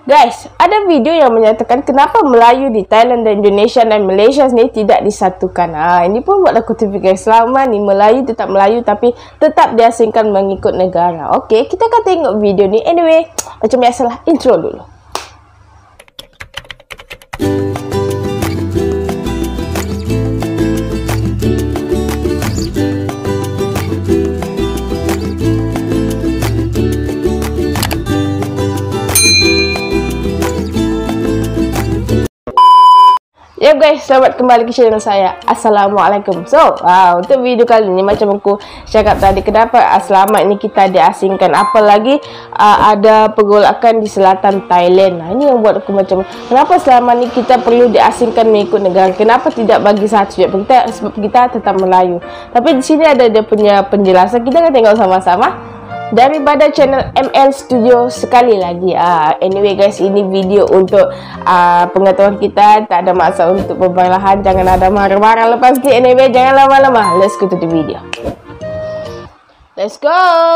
Guys, ada video yang menyatakan kenapa Melayu di Thailand dan Indonesia dan Malaysia ni tidak disatukan. Ini pun buat aku terfikir, selama ni Melayu tetap Melayu tapi tetap diasingkan mengikut negara. Okey, kita akan tengok video ni. Anyway, macam biasalah, intro dulu. Ya guys, selamat kembali ke channel saya. Assalamualaikum. So, untuk video kali ini macam aku cakap tadi, kenapa selama ini kita diasingkan, apalagi ada pergolakan di selatan Thailand. Ini yang buat aku macam, kenapa selama ini kita perlu diasingkan mengikut negara? Kenapa tidak bagi satu? Sebab kita tetap Melayu. Tapi di sini ada dia punya penjelasan. Kita akan tengok sama-sama daripada channel ML Studio sekali lagi. Anyway guys, ini video untuk pengetahuan kita, tak ada maksud untuk pembalahan. Jangan ada marah-marah lepas ni. Anyway, jangan lama-lama. Let's go to the video. Let's go.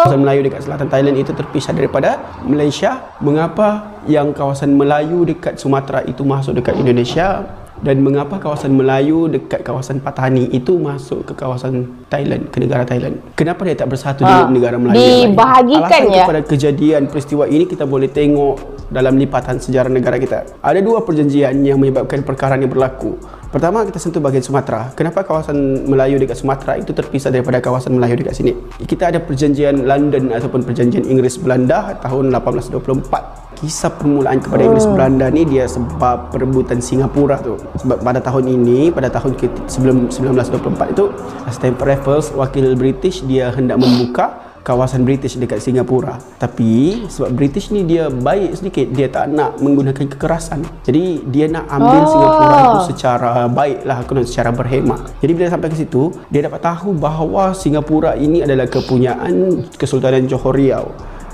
Kawasan Melayu dekat selatan Thailand itu terpisah daripada Malaysia. Mengapa yang kawasan Melayu dekat Sumatera itu masuk dekat Indonesia? Dan mengapa kawasan Melayu dekat kawasan Patani itu masuk ke kawasan Thailand, ke negara Thailand? Kenapa dia tak bersatu dengan negara Melayu yang lain? Dibahagikan ya. Alasan kepada kejadian peristiwa ini kita boleh tengok dalam lipatan sejarah negara kita. Ada dua perjanjian yang menyebabkan perkara ini berlaku. Pertama, kita sentuh bahagian Sumatera. Kenapa kawasan Melayu dekat Sumatera itu terpisah daripada kawasan Melayu dekat sini? Kita ada perjanjian London ataupun perjanjian Inggeris Belanda tahun 1824. Kisah permulaan kepada Inggeris Belanda ni dia sebab perebutan Singapura tu. Sebab pada tahun ini, pada tahun sebelum 1924 itu, Stamford Raffles, wakil British, dia hendak membuka kawasan British dekat Singapura. Tapi sebab British ni dia baik sedikit, dia tak nak menggunakan kekerasan. Jadi dia nak ambil Singapura itu secara baiklah, secara berhemat. Jadi bila sampai ke situ, dia dapat tahu bahawa Singapura ini adalah kepunyaan Kesultanan Johor Riau.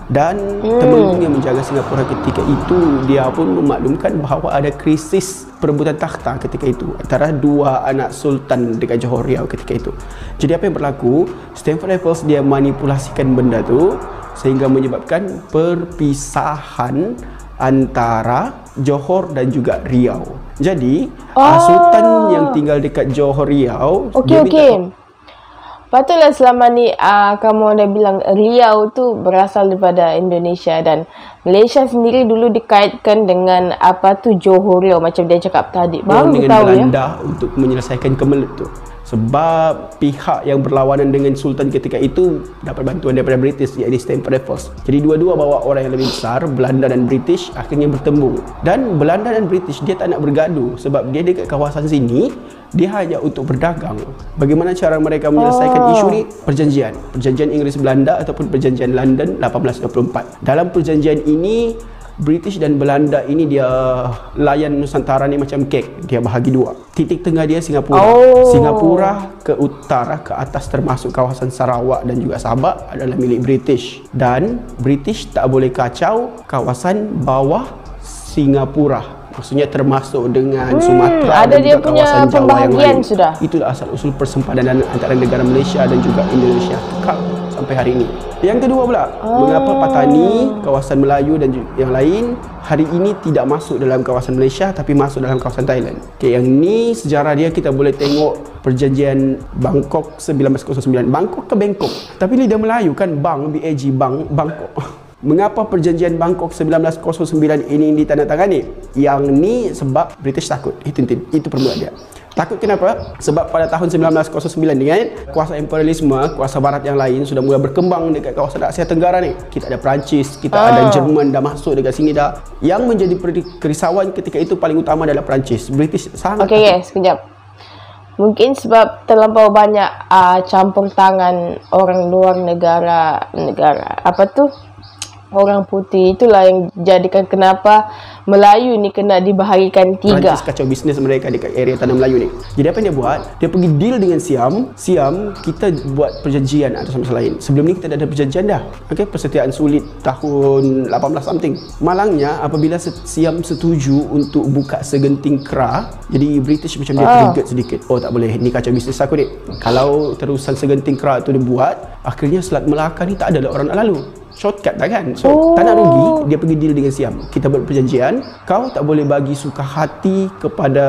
Dan Temenggung yang menjaga Singapura ketika itu, dia pun memaklumkan bahawa ada krisis perebutan takhta ketika itu antara dua anak sultan dekat Johor Riau ketika itu. Jadi apa yang berlaku, Stamford Raffles dia manipulasikan benda tu sehingga menyebabkan perpisahan antara Johor dan juga Riau. Jadi sultan yang tinggal dekat Johor Riau, patutlah selama ni kamu ada bilang Riau tu berasal daripada Indonesia, dan Malaysia sendiri dulu dikaitkan dengan Johor Riau macam dia cakap tadi. Baru dengan tahu Belanda untuk menyelesaikan kemelut tu. Sebab pihak yang berlawanan dengan Sultan ketika itu dapat bantuan daripada British, iaitu Stamford Raffles. Jadi dua-dua bawa orang yang lebih besar, Belanda dan British, akhirnya bertemu. Dan Belanda dan British dia tak nak bergaduh sebab dia dekat kawasan sini, dia hanya untuk berdagang. Bagaimana cara mereka menyelesaikan isu ni? Perjanjian Inggeris Belanda ataupun perjanjian London 1824. Dalam perjanjian ini, British dan Belanda ini dia layan Nusantara ni macam kek. Dia bahagi dua. Titik tengah dia Singapura. Singapura ke utara, ke atas termasuk kawasan Sarawak dan juga Sabah adalah milik British. Dan British tak boleh kacau kawasan bawah Singapura. Maksudnya termasuk dengan Sumatera ada dan dia juga punya kawasan Jawa yang lain. sudah. Itulah asal-usul persempadan antara negara Malaysia dan juga Indonesia kekal sampai hari ini. Yang kedua pula, mengapa Patani, kawasan Melayu dan yang lain hari ini tidak masuk dalam kawasan Malaysia tapi masuk dalam kawasan Thailand? Yang ni sejarah dia kita boleh tengok perjanjian Bangkok 1909. Bangkok ke Bangkok? Tapi lidah Melayu kan BAG, Bangkok. Mengapa perjanjian Bangkok 1909 ini ditandatangani? Yang ni sebab British takut. Itu permulaan dia. Takut kenapa? Sebab pada tahun 1909 ni kan, kuasa imperialisme, kuasa barat yang lain sudah mula berkembang dekat kawasan Asia Tenggara ni. Kita ada Perancis, kita ada Jerman dah masuk dekat sini dah. Yang menjadi kerisauan ketika itu paling utama adalah Perancis. British sangat takut. Sekejap. Mungkin sebab terlampau banyak campur tangan orang luar negara orang putih. Itulah yang jadikan kenapa Melayu ni kena dibahagikan tiga. Perancis kacau bisnes mereka dekat area tanah Melayu ni. Jadi apa yang dia buat? Dia pergi deal dengan Siam. Kita buat perjanjian atau sama lain. Sebelum ni kita dah ada perjanjian dah. Persetiaan sulit tahun 18 something. Malangnya apabila Siam setuju untuk buka segenting kera, jadi British macam dia trigger sedikit. Oh tak boleh, ni kacau bisnes aku ni. Kalau terusan segenting kera tu dia buat, akhirnya Selat Melaka ni tak ada orang nak lalu. shortcut lah kan. So tak nak rugi, dia pergi deal dengan Siam. Kita buat perjanjian, kau tak boleh bagi suka hati kepada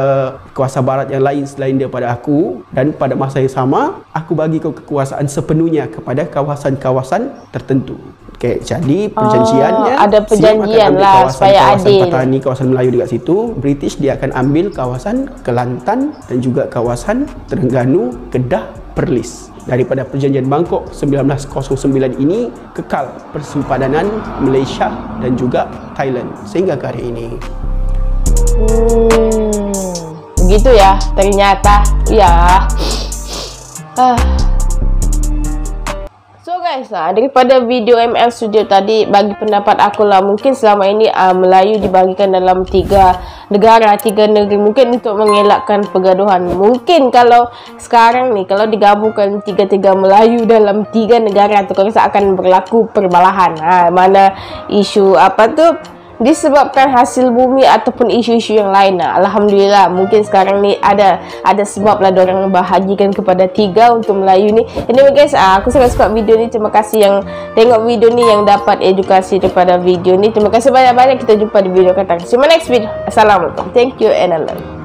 kuasa barat yang lain selain daripada aku, dan pada masa yang sama aku bagi kau kekuasaan sepenuhnya kepada kawasan-kawasan tertentu. Okay, jadi perjanjiannya ada perjanjian lah supaya adil. Patani, kawasan Melayu dekat situ, British dia akan ambil kawasan Kelantan dan juga kawasan Terengganu, Kedah, Perlis. Daripada perjanjian Bangkok 1909 ini kekal persimpadanan Malaysia dan juga Thailand sehingga ke hari ini. Begitu ya ternyata ya. So guys, daripada video ML Studio tadi, bagi pendapat aku lah, mungkin selama ini Melayu dibagikan dalam 3 negara, 3 negeri, mungkin untuk mengelakkan pergaduhan. Mungkin kalau sekarang ni, kalau digabungkan 3 Melayu dalam 3 negara tu, kalau akan berlaku perbalahan. Mana isu apa tu disebabkan hasil bumi ataupun isu-isu yang lain. Alhamdulillah, mungkin sekarang ni ada sebab lah diorang bahagikan kepada 3 untuk Melayu ni. Anyway guys, aku sangat suka video ni. Terima kasih yang tengok video ni, yang dapat edukasi daripada video ni. Terima kasih banyak-banyak. Kita jumpa di video akan datang. See you next video. Assalamualaikum. Thank you and I love you.